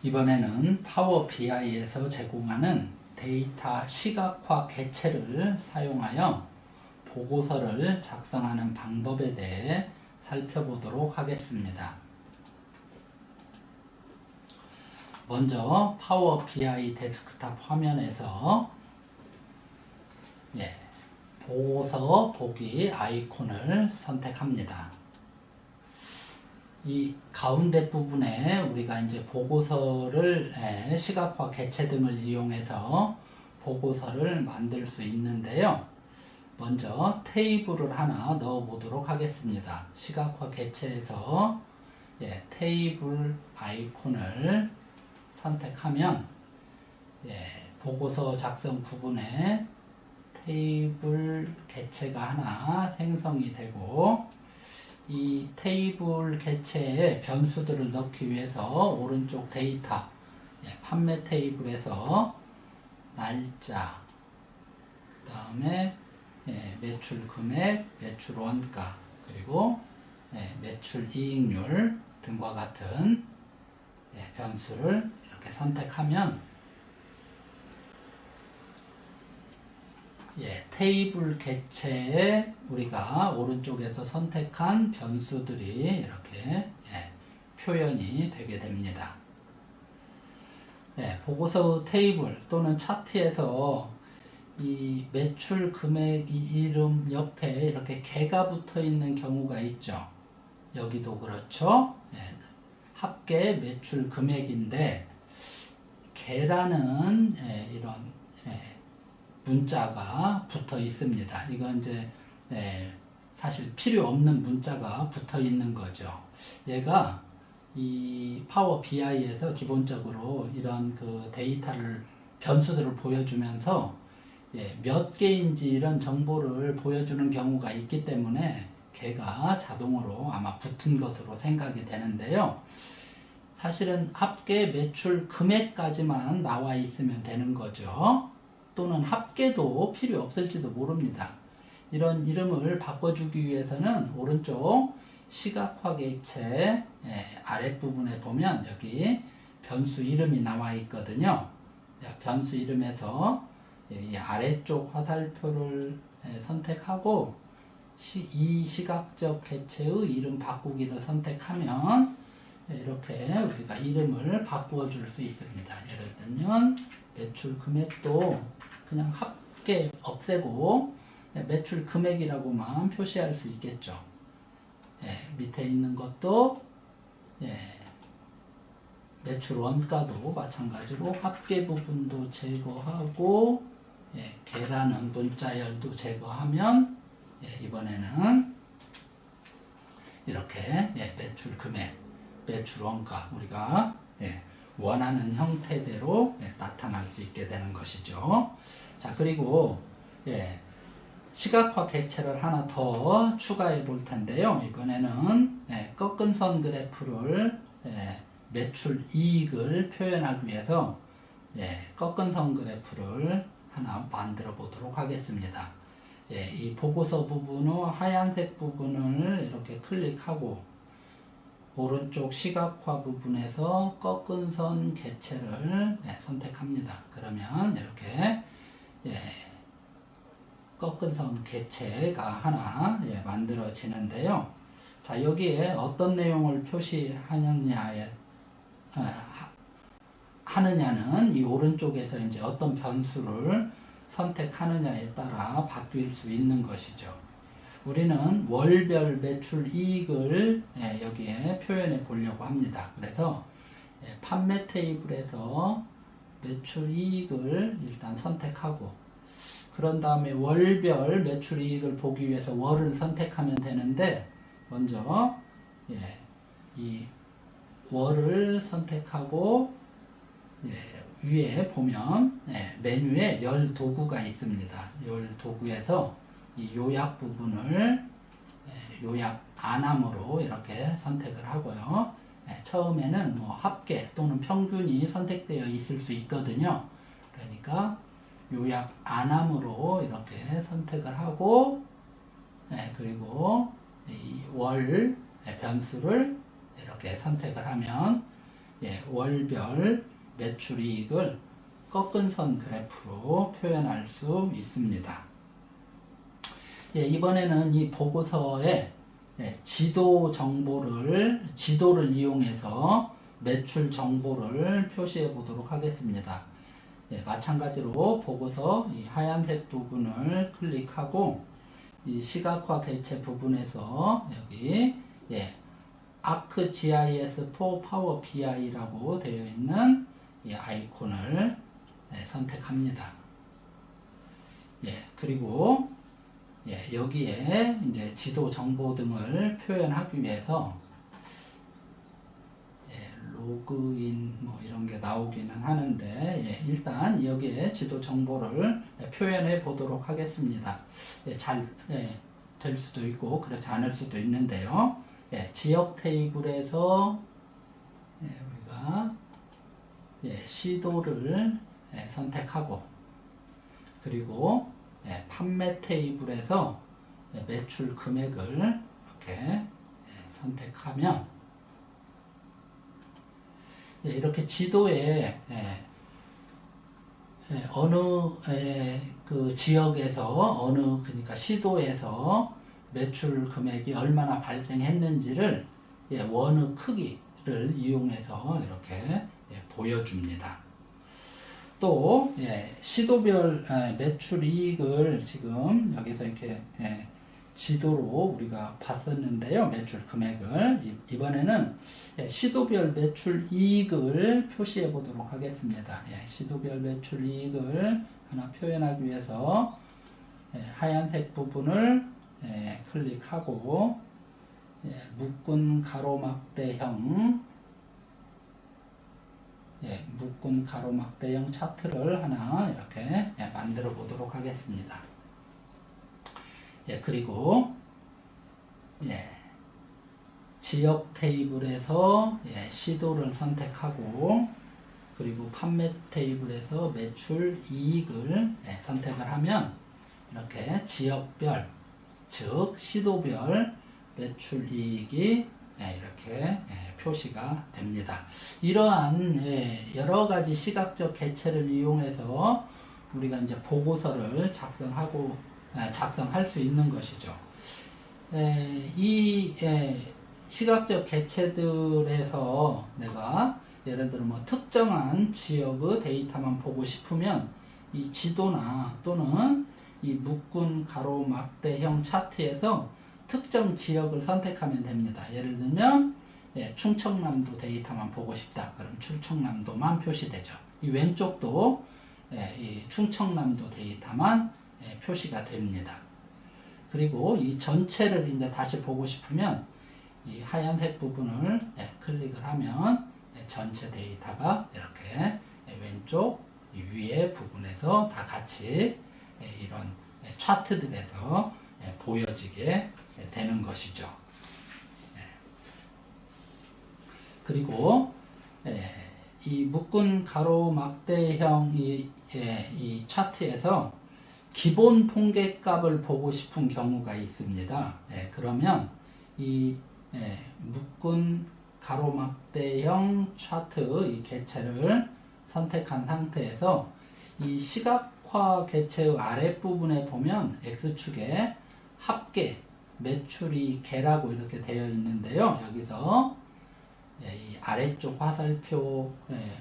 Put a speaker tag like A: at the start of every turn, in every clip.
A: 이번에는 파워 BI에서 제공하는 데이터 시각화 객체를 사용하여 보고서를 작성하는 방법에 대해 살펴보도록 하겠습니다. 먼저 파워 BI 데스크탑 화면에서 보고서 보기 아이콘을 선택합니다. 이 가운데 부분에 우리가 이제 보고서를 시각화 객체 등을 이용해서 보고서를 만들 수 있는데요. 먼저 테이블을 하나 넣어 보도록 하겠습니다. 시각화 객체에서 테이블 아이콘을 선택하면 보고서 작성 부분에 테이블 객체가 하나 생성이 되고, 이 테이블 객체에 변수들을 넣기 위해서 오른쪽 데이터 판매 테이블에서 날짜, 그 다음에 매출 금액, 매출 원가, 그리고 매출 이익률 등과 같은 변수를 이렇게 선택하면 테이블 객체에 우리가 오른쪽에서 선택한 변수들이 이렇게 표현이 되게 됩니다. 보고서 테이블 또는 차트에서 이 매출 금액 이름 옆에 이렇게 개가 붙어 있는 경우가 있죠. 여기도 그렇죠. 합계 매출 금액인데 개라는 이런 문자가 붙어 있습니다. 이건 이제 사실 필요 없는 문자가 붙어 있는 거죠. 얘가 이 파워 BI에서 기본적으로 이런 그 데이터를 변수들을 보여주면서 몇 개인지 이런 정보를 보여주는 경우가 있기 때문에 걔가 자동으로 아마 붙은 것으로 생각이 되는데요. 사실은 합계 매출 금액까지만 나와 있으면 되는 거죠. 또는 합계도 필요 없을지도 모릅니다. 이런 이름을 바꿔주기 위해서는 오른쪽 시각화 객체 아랫부분에 보면 여기 변수 이름이 나와 있거든요. 변수 이름에서 이 아래쪽 화살표를 선택하고 이 시각적 객체의 이름 바꾸기를 선택하면 이렇게 우리가 이름을 바꾸어 줄 수 있습니다. 예를 들면 매출 금액도 그냥 합계 없애고 매출 금액이라고만 표시할 수 있겠죠. 밑에 있는 것도 매출 원가도 마찬가지로 합계 부분도 제거하고 개라는 문자열도 제거하면 이번에는 이렇게 매출 금액, 매출 원가 우리가 원하는 형태대로 나타날 수 있게 되는 것이죠. 자, 그리고 시각화 객체를 하나 더 추가해 볼 텐데요. 이번에는 꺾은 선 그래프를 매출 이익을 표현하기 위해서 꺾은 선 그래프를 하나 만들어 보도록 하겠습니다. 이 보고서 부분의 하얀색 부분을 이렇게 클릭하고 오른쪽 시각화 부분에서 꺾은 선 객체를 선택합니다. 그러면 이렇게 꺾은 선 객체가 하나 만들어지는데요. 자, 여기에 어떤 내용을 표시하느냐는 이 오른쪽에서 이제 어떤 변수를 선택하느냐에 따라 바뀔 수 있는 것이죠. 우리는 월별 매출 이익을 여기에 표현해 보려고 합니다. 그래서 판매 테이블에서 매출 이익을 일단 선택하고, 그런 다음에 월별 매출 이익을 보기 위해서 월을 선택하면 되는데, 먼저 이 월을 선택하고 위에 보면 메뉴에 열 도구가 있습니다. 열 도구에서 이 요약 부분을 요약 안함으로 이렇게 선택을 하고요. 처음에는 뭐 합계 또는 평균이 선택되어 있을 수 있거든요. 그러니까 요약 안함으로 이렇게 선택을 하고, 그리고 이 월 변수를 이렇게 선택을 하면 월별 매출이익을 꺾은 선 그래프로 표현할 수 있습니다. 이번에는 이 보고서에 지도를 이용해서 매출 정보를 표시해 보도록 하겠습니다. 마찬가지로 보고서 이 하얀색 부분을 클릭하고 이 시각화 개체 부분에서 여기 ArcGIS4 Power BI라고 되어 있는 이 아이콘을 선택합니다. 그리고 여기에 이제 지도 정보 등을 표현하기 위해서 로그인 뭐 이런 게 나오기는 하는데 일단 여기에 지도 정보를 표현해 보도록 하겠습니다. 잘 될 수도 있고 그렇지 않을 수도 있는데요. 지역 테이블에서 우리가 시도를 선택하고 그리고 판매 테이블에서 매출 금액을 이렇게 선택하면 이렇게 지도에 어느 그 지역에서 그러니까 시도에서 매출 금액이 얼마나 발생했는지를 원의 크기를 이용해서 이렇게 보여줍니다. 또 시도별 매출이익을 지금 여기서 이렇게 지도로 우리가 봤었는데요. 매출 금액을 이번에는 시도별 매출이익을 표시해 보도록 하겠습니다. 시도별 매출이익을 하나 표현하기 위해서 하얀색 부분을 클릭하고 묶은 가로막대형 묶은 가로막대형 차트를 하나 이렇게 만들어 보도록 하겠습니다. 그리고 지역 테이블에서 시도를 선택하고 그리고 판매 테이블에서 매출 이익을 선택을 하면 이렇게 지역별 즉 시도별 매출 이익이 이렇게 표시가 됩니다. 이러한 여러 가지 시각적 개체를 이용해서 우리가 이제 보고서를 작성할 수 있는 것이죠. 이 시각적 개체들에서 내가 예를 들어 뭐 특정한 지역의 데이터만 보고 싶으면 이 지도나 또는 이 묶은 가로막대형 차트에서 특정 지역을 선택하면 됩니다. 예를 들면 충청남도 데이터만 보고 싶다. 그럼 충청남도만 표시되죠. 이 왼쪽도 이 충청남도 데이터만 표시가 됩니다. 그리고 이 전체를 이제 다시 보고 싶으면 이 하얀색 부분을 클릭을 하면 전체 데이터가 이렇게 왼쪽 위에 부분에서 다 같이 이런 차트들에서 보여지게 되는 것이죠. 그리고 이 묶은 가로막대형 이 차트에서 기본 통계값을 보고 싶은 경우가 있습니다. 그러면 이 묶은 가로막대형 차트 이 개체를 선택한 상태에서 이 시각화 개체의 아랫부분에 보면 X축에 합계 매출이 개라고 이렇게 되어 있는데요. 여기서 이 아래쪽 화살표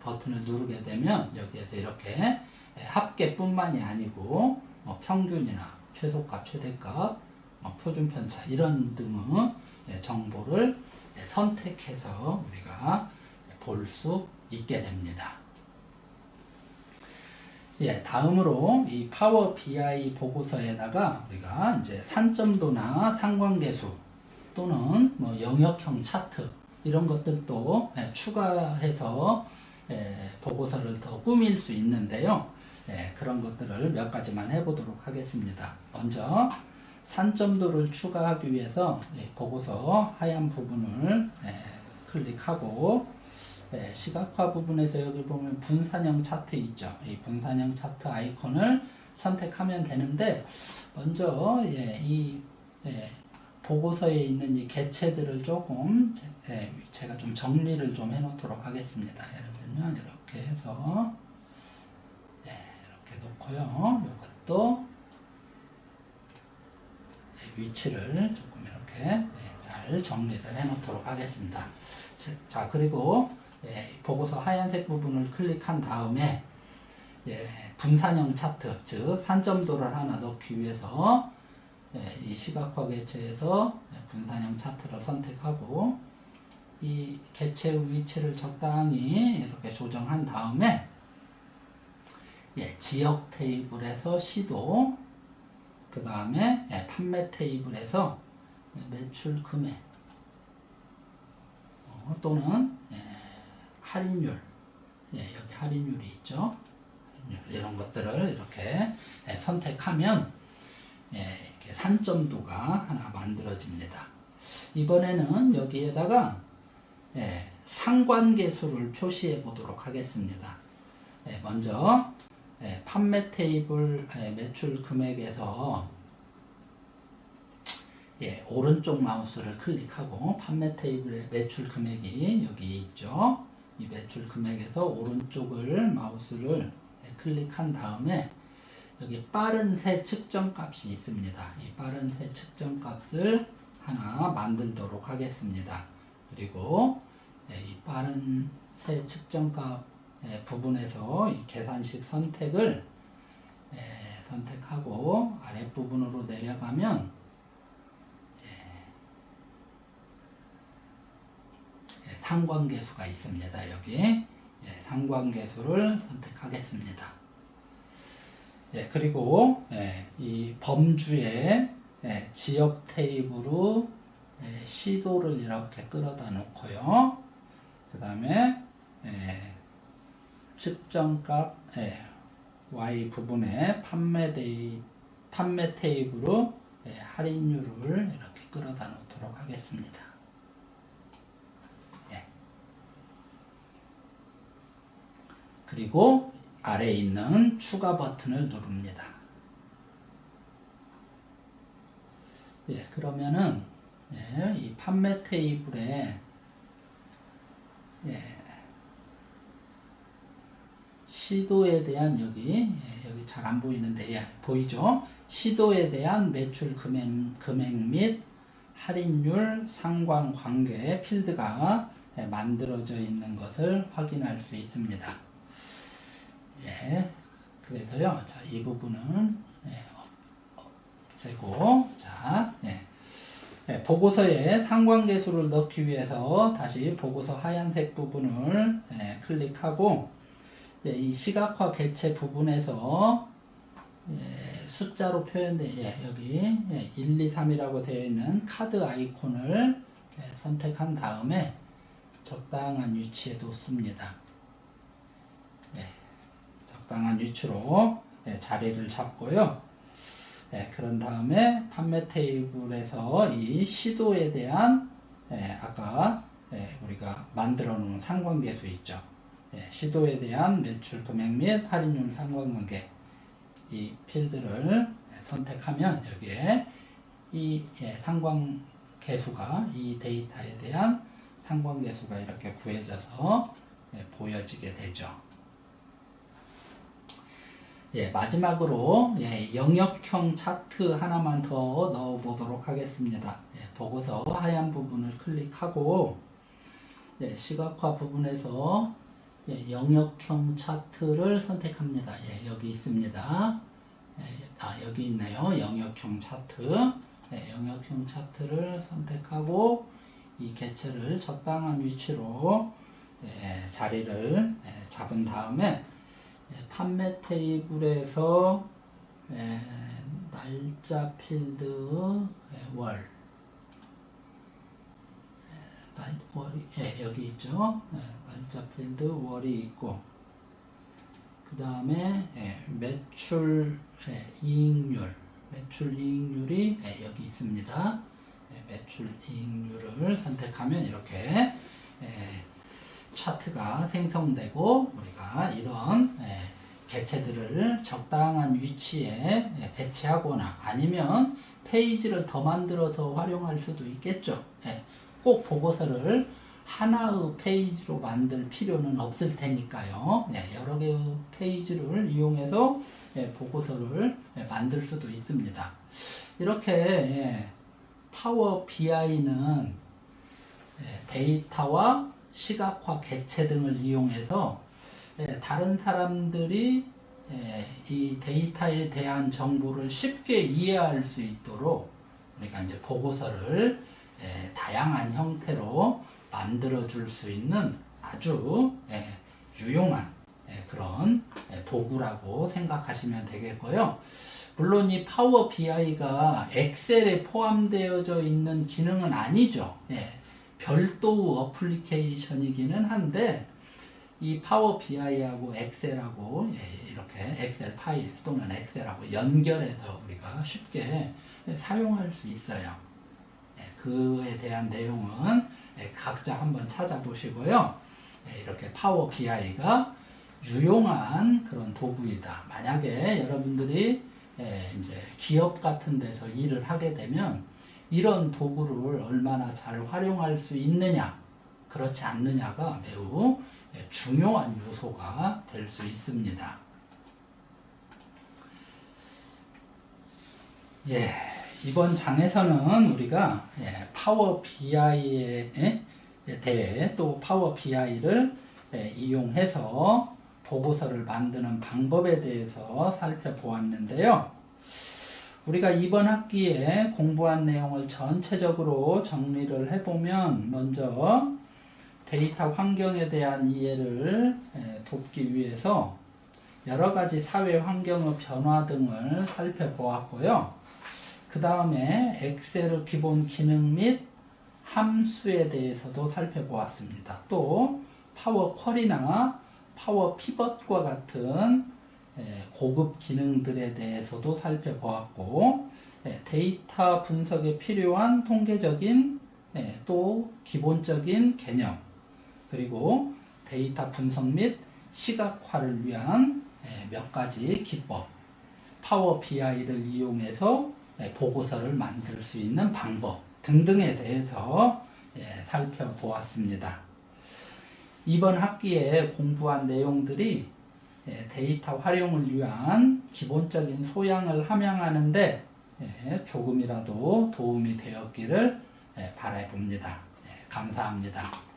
A: 버튼을 누르게 되면 여기에서 이렇게 합계뿐만이 아니고 평균이나 최소값, 최대값, 표준 편차 이런 등의 정보를 선택해서 우리가 볼 수 있게 됩니다. 다음으로 이 파워 BI 보고서에다가 우리가 이제 산점도나 상관계수 또는 뭐 영역형 차트 이런 것들도 추가해서 보고서를 더 꾸밀 수 있는데요. 그런 것들을 몇 가지만 해보도록 하겠습니다. 먼저 산점도를 추가하기 위해서 보고서 하얀 부분을 클릭하고 시각화 부분에서 여기 보면 분산형 차트 있죠. 이 분산형 차트 아이콘을 선택하면 되는데 먼저 이 보고서에 있는 이 개체들을 조금 제가 좀 정리를 좀 해놓도록 하겠습니다. 예를 들면 이렇게 해서 이렇게 놓고요. 이것도 위치를 조금 이렇게 잘 정리를 해놓도록 하겠습니다. 자, 그리고 보고서 하얀색 부분을 클릭한 다음에 분산형 차트, 즉 산점도를 하나 넣기 위해서 이 시각화 개체에서 분산형 차트를 선택하고 이 개체의 위치를 적당히 이렇게 조정한 다음에 지역 테이블에서 시도, 그 다음에 판매 테이블에서 매출 금액 또는 할인율, 여기 할인율이 있죠. 이런 것들을 이렇게 선택하면 이렇게 산점도가 하나 만들어집니다. 이번에는 여기에다가 상관계수를 표시해 보도록 하겠습니다. 먼저 판매 테이블 매출 금액에서 오른쪽 마우스를 클릭하고 판매 테이블의 매출 금액이 여기 있죠. 이 매출 금액에서 오른쪽을 마우스를 클릭한 다음에 여기 빠른 새 측정 값이 있습니다. 이 빠른 새 측정 값을 하나 만들도록 하겠습니다. 그리고 이 빠른 새 측정 값 부분에서 이 계산식 선택을 선택하고 아랫부분으로 내려가면 상관계수가 있습니다. 여기 상관계수를 선택하겠습니다. 그리고 이 범주에 지역 테이블로 시도를 이렇게 끌어다 놓고요. 그 다음에 측정값 Y 부분에 판매 테이블로 할인율을 이렇게 끌어다 놓도록 하겠습니다. 그리고 아래에 있는 추가 버튼을 누릅니다. 그러면은 이 판매 테이블에 시도에 대한 여기 잘 안 보이는데 보이죠? 시도에 대한 매출 금액 및 할인율 상관관계 필드가 만들어져 있는 것을 확인할 수 있습니다. 그래서요, 자, 이 부분은 없애고, 자, 보고서에 상관계수를 넣기 위해서 다시 보고서 하얀색 부분을 클릭하고, 이 시각화 개체 부분에서 숫자로 표현된 여기 1, 2, 3이라고 되어 있는 카드 아이콘을 선택한 다음에 적당한 위치에 놓습니다. 적당한 위치로 자리를 잡고요. 그런 다음에 판매 테이블에서 이 시도에 대한 아까 우리가 만들어 놓은 상관계수 있죠. 시도에 대한 매출 금액 및 할인율 상관관계 이 필드를 선택하면 여기에 이 상관계수가 이 데이터에 대한 상관계수가 이렇게 구해져서 보여지게 되죠. 마지막으로 영역형 차트 하나만 더 넣어 보도록 하겠습니다. 보고서 하얀 부분을 클릭하고 시각화 부분에서 영역형 차트를 선택합니다. 여기 있습니다. 여기 있네요. 영역형 차트. 영역형 차트를 선택하고 이 개체를 적당한 위치로 자리를 잡은 다음에 판매 테이블에서 날짜 필드 월이 여기 있죠. 날짜 필드 월이 있고 그 다음에 매출 이익률이 여기 있습니다. 매출 이익률을 선택하면 이렇게 차트가 생성되고 우리가 이런 개체들을 적당한 위치에 배치하거나 아니면 페이지를 더 만들어서 활용할 수도 있겠죠. 꼭 보고서를 하나의 페이지로 만들 필요는 없을 테니까요. 여러 개의 페이지를 이용해서 보고서를 만들 수도 있습니다. 이렇게 파워 BI는 데이터와 시각화 개체 등을 이용해서 다른 사람들이 이 데이터에 대한 정보를 쉽게 이해할 수 있도록 우리가 이제 보고서를 다양한 형태로 만들어 줄 수 있는 아주 유용한 그런 도구라고 생각하시면 되겠고요. 물론 이 파워 BI가 엑셀에 포함되어져 있는 기능은 아니죠. 별도의 어플리케이션이기는 한데 이 파워 BI하고 엑셀하고 이렇게 엑셀 파일 또는 엑셀하고 연결해서 우리가 쉽게 사용할 수 있어요. 그에 대한 내용은 각자 한번 찾아보시고요. 이렇게 파워 BI가 유용한 그런 도구이다. 만약에 여러분들이 이제 기업 같은 데서 일을 하게 되면 이런 도구를 얼마나 잘 활용할 수 있느냐, 그렇지 않느냐가 매우 중요한 요소가 될 수 있습니다. 이번 장에서는 우리가 파워 BI에 대해 또 파워 BI를 이용해서 보고서를 만드는 방법에 대해서 살펴보았는데요. 우리가 이번 학기에 공부한 내용을 전체적으로 정리를 해보면 먼저 데이터 환경에 대한 이해를 돕기 위해서 여러 가지 사회 환경의 변화 등을 살펴보았고요. 그 다음에 엑셀의 기본 기능 및 함수에 대해서도 살펴보았습니다. 또 파워 쿼리나 파워 피벗과 같은 고급 기능들에 대해서도 살펴보았고, 데이터 분석에 필요한 통계적인 또 기본적인 개념, 그리고 데이터 분석 및 시각화를 위한 몇 가지 기법, 파워 BI를 이용해서 보고서를 만들 수 있는 방법 등등에 대해서 살펴보았습니다. 이번 학기에 공부한 내용들이 데이터 활용을 위한 기본적인 소양을 함양하는데 조금이라도 도움이 되었기를 바라봅니다. 감사합니다.